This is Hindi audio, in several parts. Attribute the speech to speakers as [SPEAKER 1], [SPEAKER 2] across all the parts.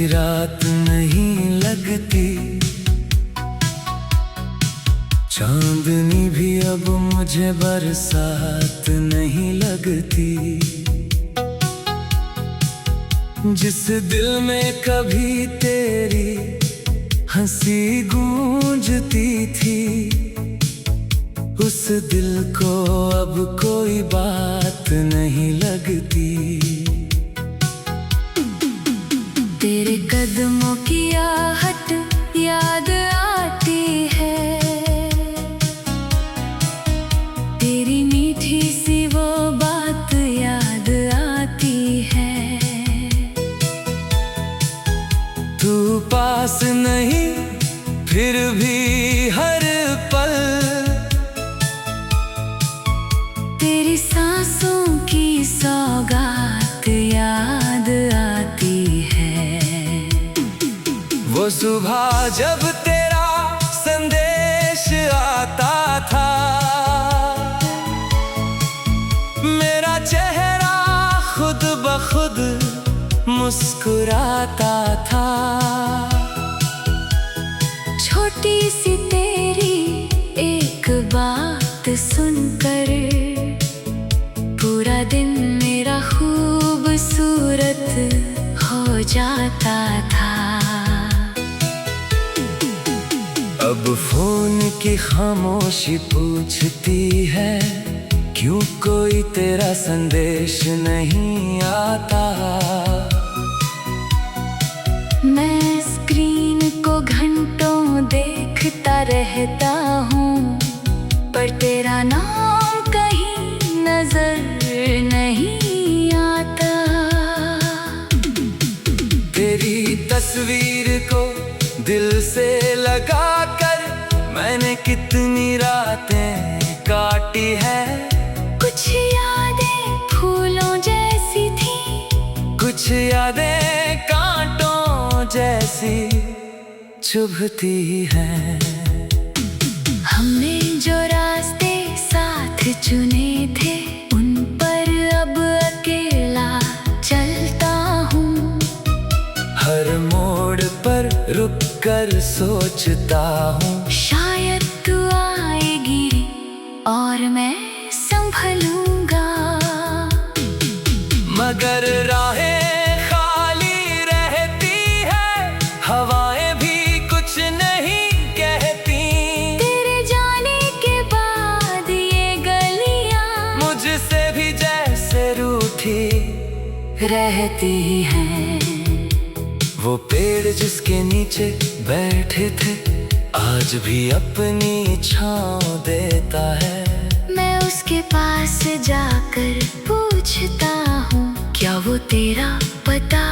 [SPEAKER 1] भी रात नहीं लगती, चांदनी भी अब मुझे बरसात नहीं लगती। जिस दिल में कभी तेरी हंसी गूंजती थी, उस दिल को अब कोई बात नहीं लगती।
[SPEAKER 2] तेरे कदमों की आहट याद आती है, तेरी मीठी सी वो बात याद आती है।
[SPEAKER 1] तू पास नहीं फिर भी हर पल,
[SPEAKER 2] तेरी सांसों की सौगात याद आती है।
[SPEAKER 1] वो सुबह जब तेरा संदेश आता था, मेरा चेहरा खुद ब खुद मुस्कुराता था।
[SPEAKER 2] छोटी सी तेरी एक बात सुनकर पूरा दिन मेरा खूबसूरत हो जाता था।
[SPEAKER 1] अब फोन की खामोशी पूछती है, क्यों कोई तेरा संदेश नहीं आता।
[SPEAKER 2] मैं स्क्रीन को घंटों देखता रहता हूँ, पर तेरा नाम कहीं नजर नहीं आता।
[SPEAKER 1] तेरी तस्वीर को दिल से लगाकर मैंने कितनी रातें काटी है।
[SPEAKER 2] कुछ यादें फूलों जैसी थी,
[SPEAKER 1] कुछ यादें कांटों जैसी चुभती हैं।
[SPEAKER 2] हमने जो रास्ते साथ चुने थे, उन पर अब अकेला चलता हूँ।
[SPEAKER 1] हर मोड़ पर रुक कर सोचता हूँ,
[SPEAKER 2] शायद तू आएगी और मैं संभलूंगा।
[SPEAKER 1] मगर राहें खाली रहती है, हवाएं भी कुछ नहीं कहती।
[SPEAKER 2] तेरे जाने के बाद ये गलियां
[SPEAKER 1] मुझसे भी जैसे रूठी
[SPEAKER 2] रहती हैं।
[SPEAKER 1] वो पेड़ जिसके नीचे बैठे थे, आज भी अपनी छाँव देता है।
[SPEAKER 2] मैं उसके पास जाकर पूछता हूँ, क्या वो तेरा पता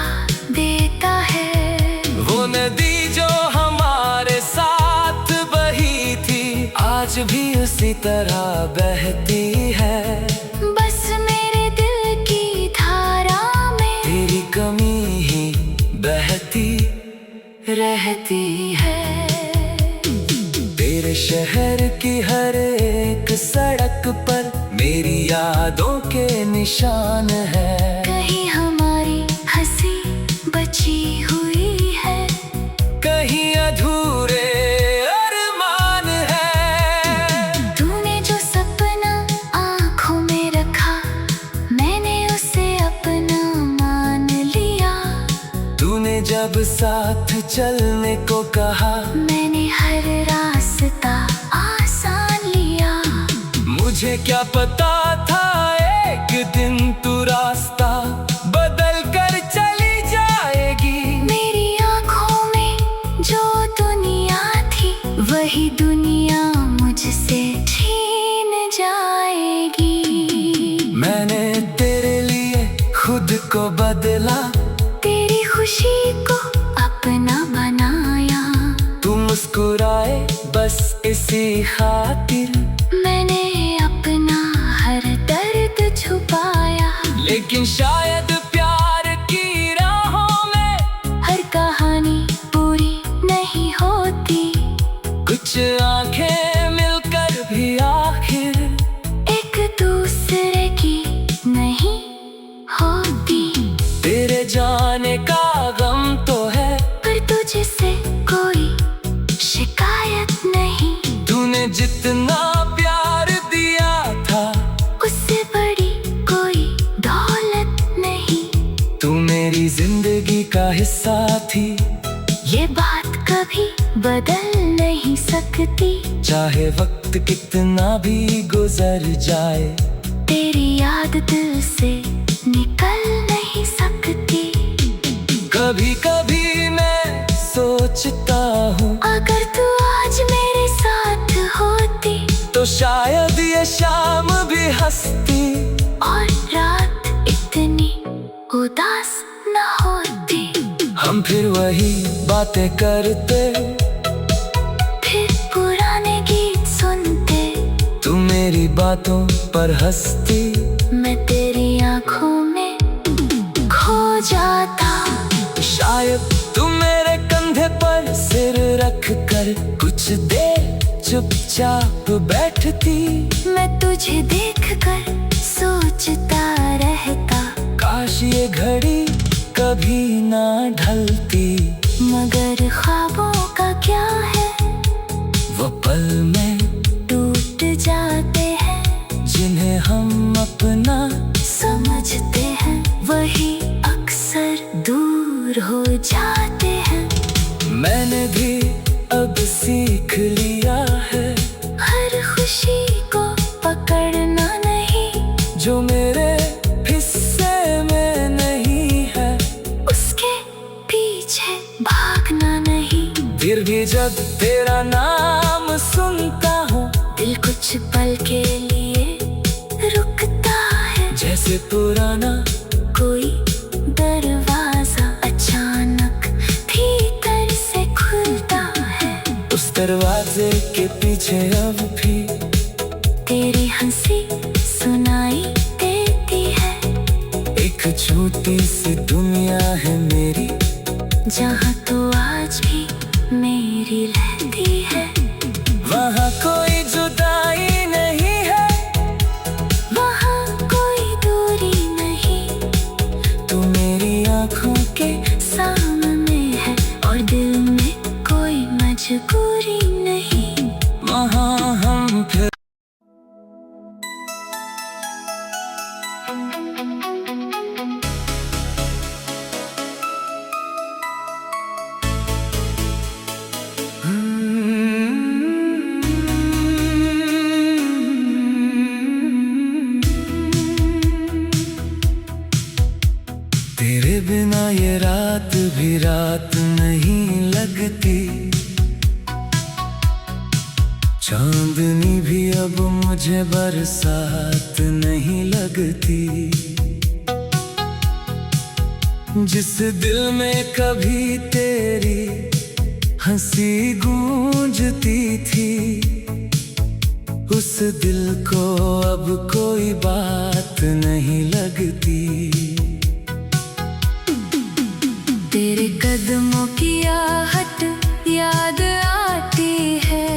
[SPEAKER 2] देता है।
[SPEAKER 1] वो नदी जो हमारे साथ बही थी, आज भी उसी तरह बहती है।
[SPEAKER 2] बस मेरे दिल की धारा में
[SPEAKER 1] तेरी कमी ही बहती
[SPEAKER 2] रहती है।
[SPEAKER 1] तेरे शहर की हर एक सड़क पर मेरी यादों के निशान है।
[SPEAKER 2] कहीं हमारी हंसी बची हुई है,
[SPEAKER 1] कहीं अधूरे अरमान है।
[SPEAKER 2] तूने जो सपना आँखों में रखा, मैंने उसे अपना मान लिया।
[SPEAKER 1] तूने जब साथ चलने को कहा,
[SPEAKER 2] मैंने हर रास्ता आसान लिया।
[SPEAKER 1] मुझे क्या पता था एक दिन तू रास्ता बदल कर चली जाएगी।
[SPEAKER 2] मेरी आँखों में जो दुनिया थी, वही दुनिया मुझसे छीन जाएगी।
[SPEAKER 1] मैंने तेरे लिए खुद को बदला,
[SPEAKER 2] तेरी खुशी को अपना बनाया।
[SPEAKER 1] तू मुस्कुराए बस इसी खातिर,
[SPEAKER 2] मैंने अपना हर दर्द छुपाया।
[SPEAKER 1] लेकिन शायद प्यार की राहों में
[SPEAKER 2] हर कहानी पूरी नहीं होती,
[SPEAKER 1] कुछ आंखें मिलकर भी आखिर
[SPEAKER 2] एक दूसरे की नहीं होती।
[SPEAKER 1] तेरे जाने का गम तो है,
[SPEAKER 2] बदल नहीं सकती।
[SPEAKER 1] चाहे वक्त कितना भी गुजर जाए,
[SPEAKER 2] तेरी याद दिल से निकल नहीं सकती।
[SPEAKER 1] कभी कभी मैं सोचता हूँ,
[SPEAKER 2] अगर तू आज मेरे साथ होती
[SPEAKER 1] तो शायद ये शाम भी हंसती
[SPEAKER 2] और रात इतनी उदास न होती।
[SPEAKER 1] हम फिर वही बातें करते,
[SPEAKER 2] फिर पुराने गीत सुनते।
[SPEAKER 1] तू मेरी बातों पर हंसती,
[SPEAKER 2] मैं तेरी आंखों में खो जाता।
[SPEAKER 1] शायद तू मेरे कंधे पर सिर रख कर कुछ देर चुपचाप बैठती।
[SPEAKER 2] मैं तुझे देखकर सोचता रहता,
[SPEAKER 1] काश ये घड़ी कभी ना ढलती।
[SPEAKER 2] मगर ख्वाबों का क्या है,
[SPEAKER 1] वो पल में
[SPEAKER 2] टूट जाते हैं।
[SPEAKER 1] जिन्हें हम अपना
[SPEAKER 2] समझते हैं वही अक्सर दूर हो जाते हैं।
[SPEAKER 1] मैंने भी अब सीख लिया है,
[SPEAKER 2] हर खुशी को पकड़ना नहीं,
[SPEAKER 1] जो मेरे हिस्से में नहीं है
[SPEAKER 2] उसके पीछे भागना नहीं।
[SPEAKER 1] फिर भी जब तेरा नाम सुनता हूँ,
[SPEAKER 2] दिल कुछ पल के लिए रुकता है।
[SPEAKER 1] जैसे पुराना
[SPEAKER 2] कोई दरवाजा अचानक भीतर से खुलता है।
[SPEAKER 1] उस दरवाजे के पीछे अब भी
[SPEAKER 2] तेरी हंसी सुनाई देती है।
[SPEAKER 1] एक छोटी सी दुनिया है मेरी,
[SPEAKER 2] जहाँ तू आज भी मेरी रहती है।
[SPEAKER 1] वहाँ कोई जुदाई नहीं है,
[SPEAKER 2] वहाँ कोई दूरी नहीं।
[SPEAKER 1] तू मेरी आँखों के
[SPEAKER 2] सामने है और दिल में कोई मजबूरी नहीं।
[SPEAKER 1] वहाँ हम फिर तेरे बिना ये रात भी रात नहीं लगती। चांदनी भी अब मुझे बरसात नहीं लगती। जिस दिल में कभी तेरी हंसी गूंजती थी, उस दिल को अब कोई बात नहीं लगती।
[SPEAKER 2] तेरे कदमों की आहट याद आती है,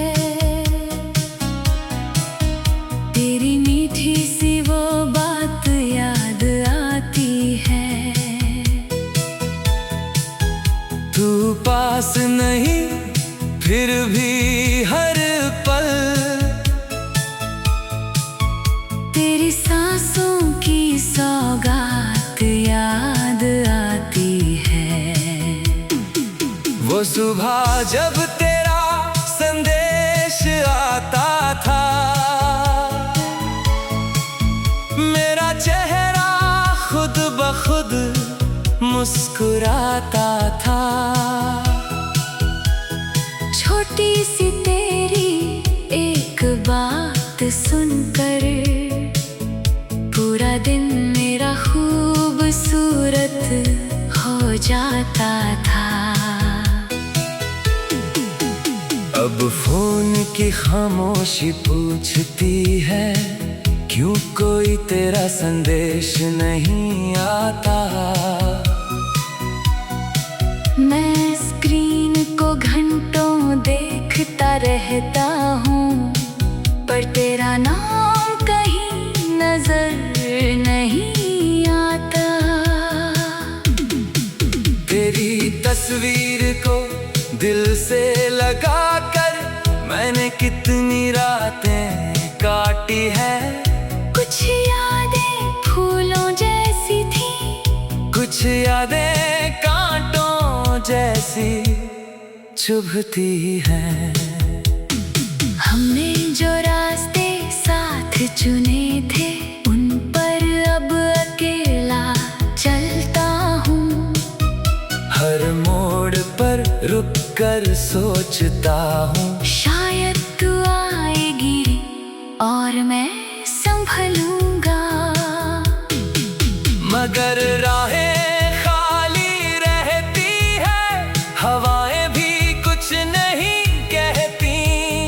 [SPEAKER 2] तेरी मीठी सी वो बात याद आती है।
[SPEAKER 1] तू पास नहीं फिर भी हर पल,
[SPEAKER 2] तेरी सांसों की सौगात याद आती है।
[SPEAKER 1] वो सुबह जब तेरा संदेश आता था, मेरा चेहरा खुद ब खुद मुस्कुराता था।
[SPEAKER 2] छोटी सी तेरी एक बात सुनकर पूरा दिन मेरा खूबसूरत हो जाता था।
[SPEAKER 1] अब फोन की खामोशी पूछती है, क्यों कोई तेरा संदेश नहीं आता।
[SPEAKER 2] मैं स्क्रीन को घंटों देखता रहता हूँ, पर तेरा नाम कहीं नजर नहीं आता।
[SPEAKER 1] तेरी तस्वीर को दिल से लगाकर मैंने कितनी रातें काटी है।
[SPEAKER 2] कुछ यादें फूलों जैसी थी,
[SPEAKER 1] कुछ यादें कांटों जैसी चुभती है।
[SPEAKER 2] हमने जो रास्ते साथ चुने थे उन पर अब अकेला चलता हूँ।
[SPEAKER 1] हर मोड़ पर रुक कर सोचता हूँ,
[SPEAKER 2] शायद तू आएगी और मैं संभलूंगा।
[SPEAKER 1] मगर राहें खाली रहती है, हवाएं भी कुछ नहीं कहती।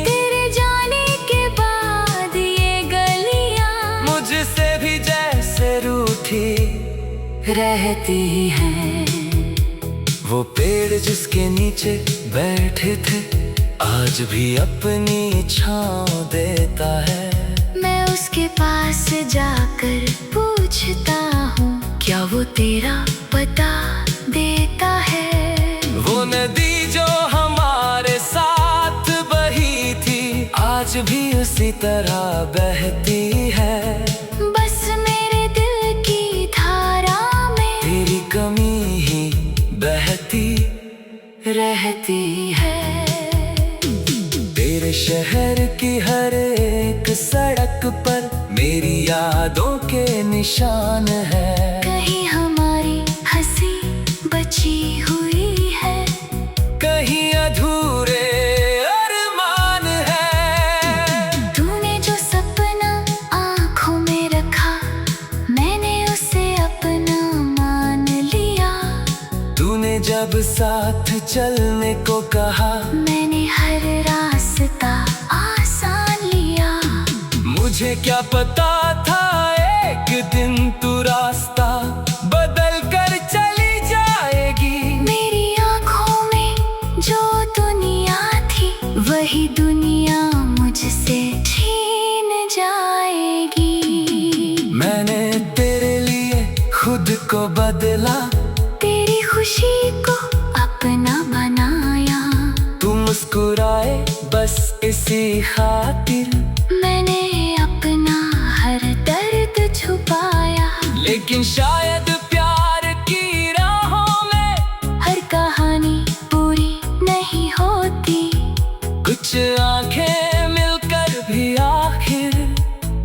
[SPEAKER 2] तेरे जाने के बाद ये गलियां
[SPEAKER 1] मुझसे भी जैसे रूठी
[SPEAKER 2] रहती हैं।
[SPEAKER 1] वो पेड़ जिसके नीचे बैठे थे आज भी अपनी छाँव देता है।
[SPEAKER 2] मैं उसके पास जाकर पूछता हूँ, क्या वो तेरा पता देता है?
[SPEAKER 1] वो नदी जो हमारे साथ बही थी आज भी उसी तरह बहती है।
[SPEAKER 2] बस मेरे दिल की धारा में
[SPEAKER 1] तेरी कमी ही बहती
[SPEAKER 2] रहती है।
[SPEAKER 1] तेरे शहर की हर एक सड़क पर मेरी यादों के निशान है।
[SPEAKER 2] कहीं हमारी हंसी बची हुई है,
[SPEAKER 1] कहीं अधूरे अरमान है।
[SPEAKER 2] तूने जो सपना आँखों में रखा मैंने उसे अपना मान लिया।
[SPEAKER 1] तूने जब साथ चलने को कहा
[SPEAKER 2] मैंने हर रास्ता आसान लिया।
[SPEAKER 1] मुझे क्या पता था एक दिन तू रास्ता बदल कर चली जाएगी।
[SPEAKER 2] मेरी आँखों में जो दुनिया थी वही दुनिया मुझसे छीन जाएगी।
[SPEAKER 1] मैंने तेरे लिए खुद को बदला,
[SPEAKER 2] तेरी खुशी को अपना बनाया।
[SPEAKER 1] तू मुस्कुराए बस इसी खातिर,
[SPEAKER 2] मैंने अपना हर दर्द छुपाया।
[SPEAKER 1] लेकिन शायद प्यार की राहों में
[SPEAKER 2] हर कहानी पूरी नहीं होती,
[SPEAKER 1] कुछ आंखें मिलकर भी आखिर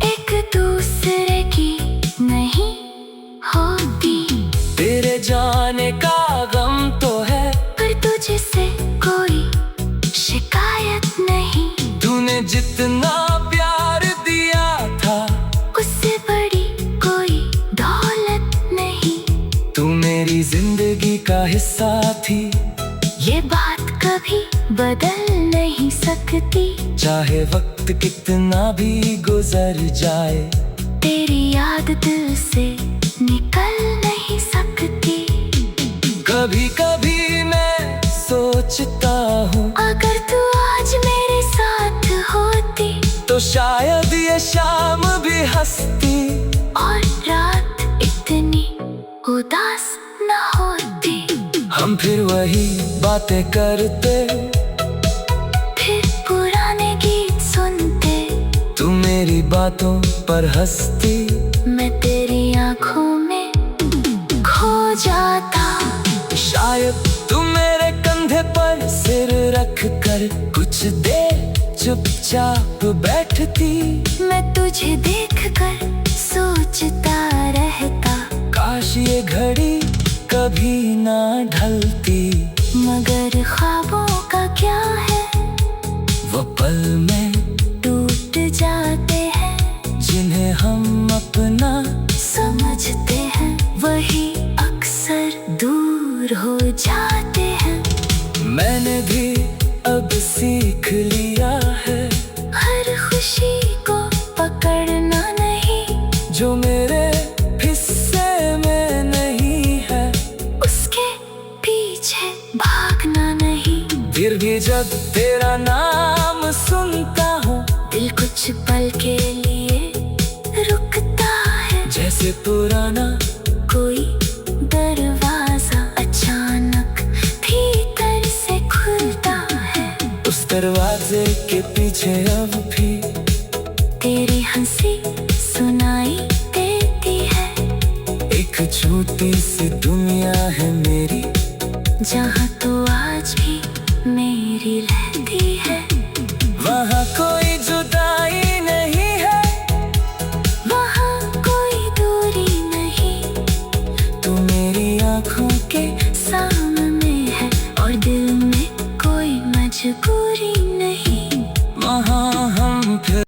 [SPEAKER 2] एक दूसरे की नहीं होती।
[SPEAKER 1] तेरे जाने का गम तो है
[SPEAKER 2] पर तुझसे कोई शिकायत नहीं।
[SPEAKER 1] तूने जितना प्यार दिया था
[SPEAKER 2] उससे बड़ी कोई दौलत नहीं।
[SPEAKER 1] तू मेरी जिंदगी का हिस्सा थी,
[SPEAKER 2] ये बात कभी बदल नहीं सकती।
[SPEAKER 1] चाहे वक्त कितना भी गुजर जाए
[SPEAKER 2] तेरी याद दिल से निकल नहीं सकती।
[SPEAKER 1] कभी कभी मैं सोचता हूँ
[SPEAKER 2] अगर तू आज मेरे साथ होती
[SPEAKER 1] तो शायद ये शाम भी हंसती
[SPEAKER 2] और रात इतनी उदास न होती।
[SPEAKER 1] हम फिर वही बातें करते,
[SPEAKER 2] फिर पुराने गीत सुनते।
[SPEAKER 1] तू मेरी बातों पर हंसती,
[SPEAKER 2] मैं तेरी आँखों में खो जाता।
[SPEAKER 1] शायद तू मेरे कंधे पर सिर रख कर कुछ देर चुपचाप बैठती।
[SPEAKER 2] मैं तुझे देखकर सोचता रहता,
[SPEAKER 1] काश ये घड़ी कभी ना ढलती।
[SPEAKER 2] मगर ख्वाबों का क्या है,
[SPEAKER 1] वो पल में
[SPEAKER 2] टूट जाते हैं।
[SPEAKER 1] जिन्हें हम अपना
[SPEAKER 2] समझते हैं वही अक्सर दूर हो जाते हैं।
[SPEAKER 1] मैंने भी अब सीख लिया है
[SPEAKER 2] हर खुशी को पकड़ना नहीं,
[SPEAKER 1] जो मेरे हिस्से में नहीं है
[SPEAKER 2] उसके पीछे भागना नहीं।
[SPEAKER 1] फिर भी जब तेरा नाम सुनता हूँ
[SPEAKER 2] दिल कुछ पल के लिए रुकता है।
[SPEAKER 1] जैसे पुराना
[SPEAKER 2] कोई दरवाजा अचानक भीतर से खुलता है।
[SPEAKER 1] उस दरवाजे के पीछे अब भी
[SPEAKER 2] तेरी हंसी सुनाई देती है।
[SPEAKER 1] एक छोटी सी दुनिया है मेरी,
[SPEAKER 2] जहाँ तू आज भी मेरी मेरी रहती है।
[SPEAKER 1] वहाँ कोई जुदाई नहीं है,
[SPEAKER 2] वहाँ कोई दूरी नहीं,
[SPEAKER 1] तू मेरी आँखों के
[SPEAKER 2] सामने है और दिल में कोई मजबूरी नहीं।
[SPEAKER 1] वहाँ हम फिर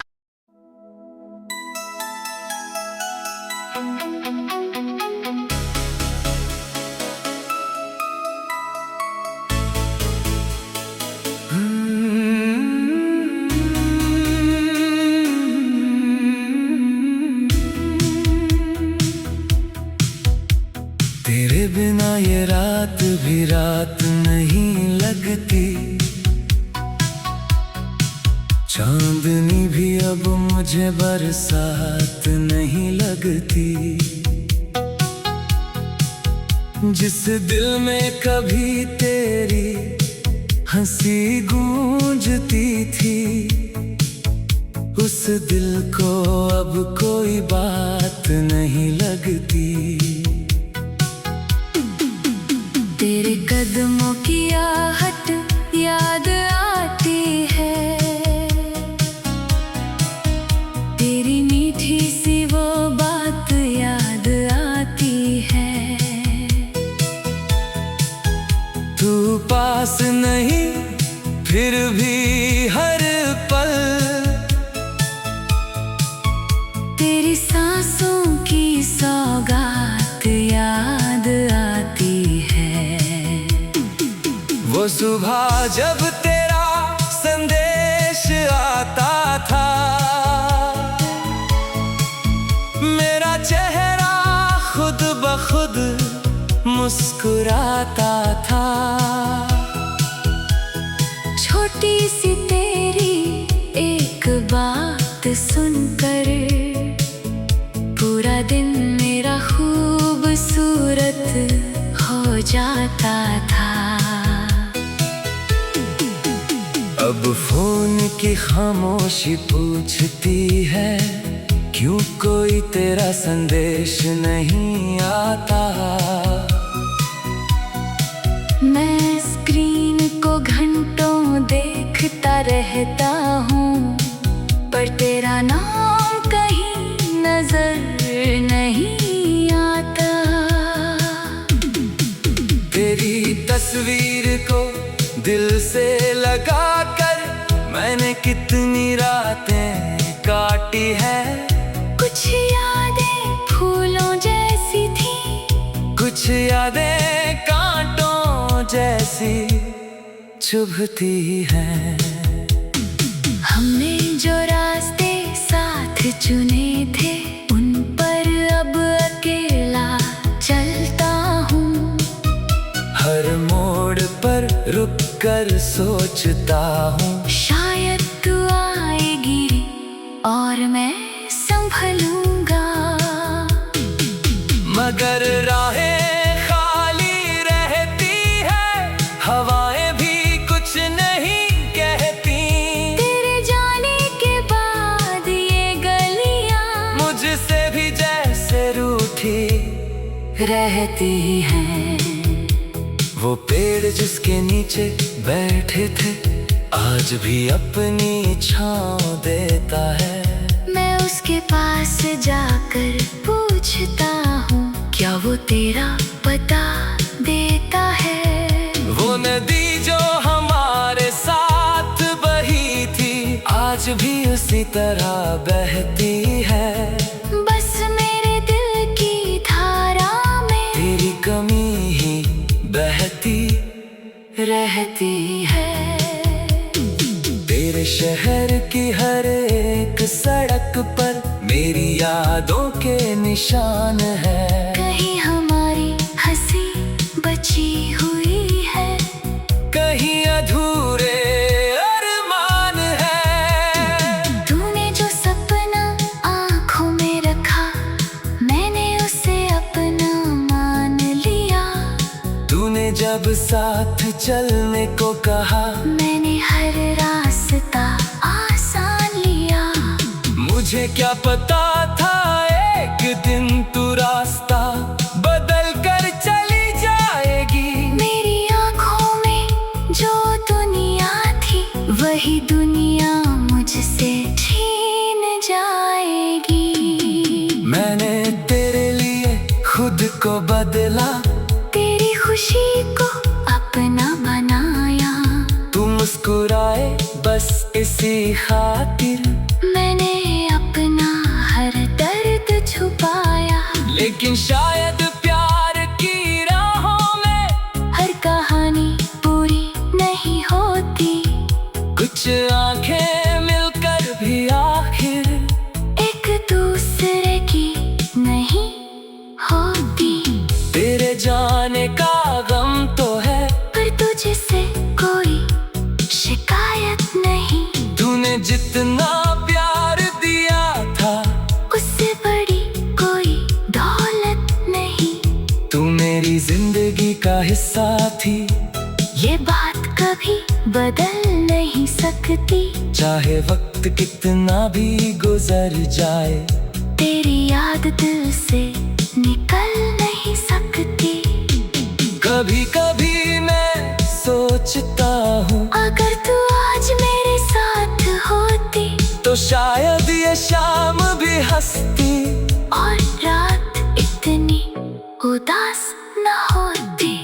[SPEAKER 1] तेरे बिना ये रात भी रात नहीं लगती, चांदनी भी अब मुझे बरसात नहीं लगती। जिस दिल में कभी तेरी हंसी गूंजती थी, उस दिल को अब कोई बात नहीं लगती।
[SPEAKER 2] तेरे कदमों की आहट याद आती है, तेरी मीठी सी वो बात याद आती है।
[SPEAKER 1] तू पास नहीं फिर भी हर पल,
[SPEAKER 2] तेरी सांसों की सौगात याद आती है।
[SPEAKER 1] वो सुबह जब तेरा संदेश आता था, मेरा चेहरा खुद ब खुद मुस्कुराता था।
[SPEAKER 2] छोटी सी तेरी एक बात सुनकर पूरा दिन मेरा खूबसूरत हो जाता था।
[SPEAKER 1] अब फोन की खामोशी पूछती है, क्यों कोई तेरा संदेश नहीं आता।
[SPEAKER 2] मैं स्क्रीन को घंटों देखता रहता हूँ, पर तेरा नाम कहीं नजर नहीं आता।
[SPEAKER 1] तेरी तस्वीर को दिल से लगाकर मैंने कितनी रातें काटी है।
[SPEAKER 2] कुछ यादें फूलों जैसी थी,
[SPEAKER 1] कुछ यादें कांटों जैसी चुभती हैं।
[SPEAKER 2] हमने जो रास्ते साथ चुने थे, उन पर अब अकेला चलता हूँ।
[SPEAKER 1] हर मोड़ पर रुक कर सोचता हूँ,
[SPEAKER 2] शायद तू आएगी और मैं संभलूंगा।
[SPEAKER 1] मगर राहें खाली रहती है, हवाएं भी कुछ नहीं कहती।
[SPEAKER 2] तेरे जाने के बाद ये गलियां
[SPEAKER 1] मुझसे भी जैसे रूठी
[SPEAKER 2] रहती हैं।
[SPEAKER 1] वो पेड़ जिसके नीचे बैठे थे, आज भी अपनी छाँव देता है।
[SPEAKER 2] मैं उसके पास जाकर पूछता हूँ, क्या वो तेरा पता देता है।
[SPEAKER 1] वो नदी जो हमारे साथ बही थी, आज भी उसी तरह बहती है।
[SPEAKER 2] बस मेरे दिल की धारा में
[SPEAKER 1] तेरी कमी ही बहती
[SPEAKER 2] रहती है।
[SPEAKER 1] तेरे शहर की हर एक सड़क पर मेरी यादों के निशान है।
[SPEAKER 2] कहीं हमारी हंसी बची हुई है,
[SPEAKER 1] कहीं अधूरे अरमान है।
[SPEAKER 2] तूने जो सपना आँखों में रखा, मैंने उसे अपना मान लिया।
[SPEAKER 1] तूने जब साथ चलने को कहा,
[SPEAKER 2] मैंने हर रास्ता आसान लिया।
[SPEAKER 1] मुझे क्या पता था एक दिन तू रास्ता बदल कर चली जाएगी।
[SPEAKER 2] मेरी आँखों में जो दुनिया वही दुनिया मुझसे छीन जाएगी।
[SPEAKER 1] मैंने तेरे लिए खुद को बदला,
[SPEAKER 2] तेरी खुशी को अपना बनाया।
[SPEAKER 1] तू मुस्कुराए बस इसी खातिर,
[SPEAKER 2] मैंने अपना हर दर्द छुपाया।
[SPEAKER 1] लेकिन शायद प्यार की राहों में
[SPEAKER 2] हर कहानी पूरी नहीं होती।
[SPEAKER 1] कुछ आंखें मिलकर भी आखिर
[SPEAKER 2] एक दूसरे की नहीं होती।
[SPEAKER 1] तेरे जाने का गम तो है,
[SPEAKER 2] पर तुझसे कोई शिकायत नहीं।
[SPEAKER 1] तूने जितना प्यार दिया था
[SPEAKER 2] उससे बड़ी कोई दौलत नहीं।
[SPEAKER 1] तू मेरी जिंदगी का हिस्सा थी,
[SPEAKER 2] ये बात कभी बदल नहीं सकती।
[SPEAKER 1] चाहे वक्त कितना भी गुजर जाए,
[SPEAKER 2] तेरी याद दिल से निकल नहीं सकती।
[SPEAKER 1] कभी कभी मैं सोचता हूँ,
[SPEAKER 2] अगर तू आज मेरे साथ होती
[SPEAKER 1] तो शायद ये शाम भी हंसती
[SPEAKER 2] और रात इतनी उदास न होती।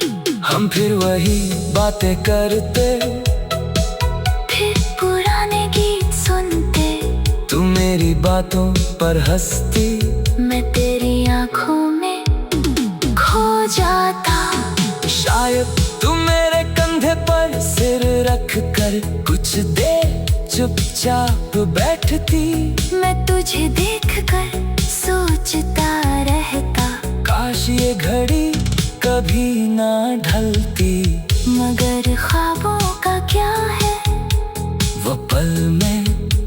[SPEAKER 1] हम फिर वही बातें करते,
[SPEAKER 2] फिर पुराने गीत सुनते।
[SPEAKER 1] तू मेरी बातों पर हंसती,
[SPEAKER 2] मैं तेरी आंखों में खो जाता।
[SPEAKER 1] शायद तू मेरे कंधे पर सिर रख कर कुछ देर चुपचाप बैठती।
[SPEAKER 2] मैं तुझे देखकर सोचता रहता,
[SPEAKER 1] काश ये घड़ी कभी ना ढलती।
[SPEAKER 2] मगर ख्वाबों का क्या है,
[SPEAKER 1] वो पल में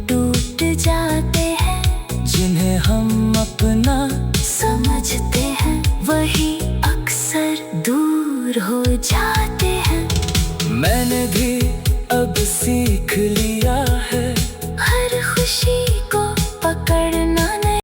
[SPEAKER 2] टूट जाते हैं।
[SPEAKER 1] जिन्हें हम अपना
[SPEAKER 2] समझते हैं वही अक्सर दूर हो जाते हैं।
[SPEAKER 1] मैंने भी अब सीख लिया,